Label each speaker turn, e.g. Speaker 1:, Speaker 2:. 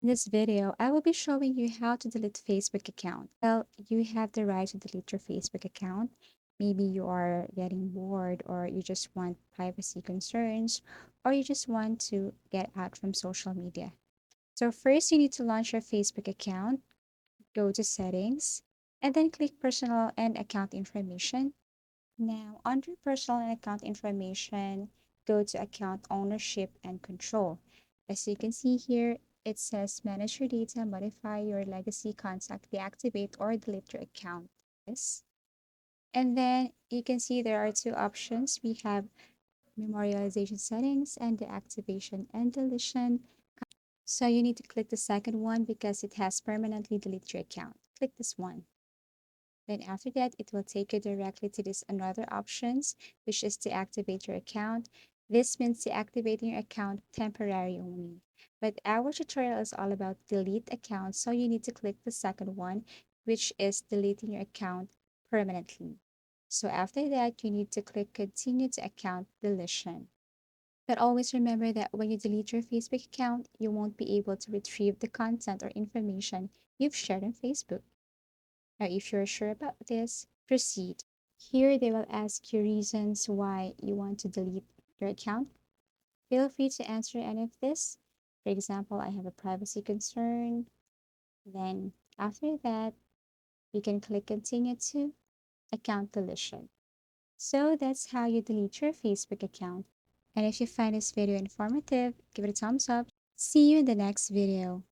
Speaker 1: In this video, I will be showing you how to delete Facebook account. Well, you have the right to delete your Facebook account. Maybe you are getting bored or you just want privacy concerns or you just want to get out from social media. So first you need to launch your Facebook account, go to settings, and then click personal and account information. Now, under personal and account information, go to account ownership and control. As you can see here, it says manage your data, modify your legacy contact, deactivate or delete your account. Yes. And then you can see there are two options. We have memorialization settings and deactivation and deletion. So you need to click the second one because it has permanently deleted your account. Click this one. Then after that, it will take you directly to this another options, which is to activate your account. This means deactivating your account temporary only. But our tutorial is all about delete accounts, so you need to click the second one, which is deleting your account permanently. So after that, you need to click continue to account deletion. But always remember that when you delete your Facebook account, you won't be able to retrieve the content or information you've shared on Facebook. Now, if you're sure about this, proceed. Here, they will ask you reasons why you want to delete your account. Feel free to answer any of this. For example, I have a privacy concern. Then, after that, you can click continue to account deletion. So, that's how you delete your Facebook account. And if you find this video informative, give it a thumbs up. See you in the next video.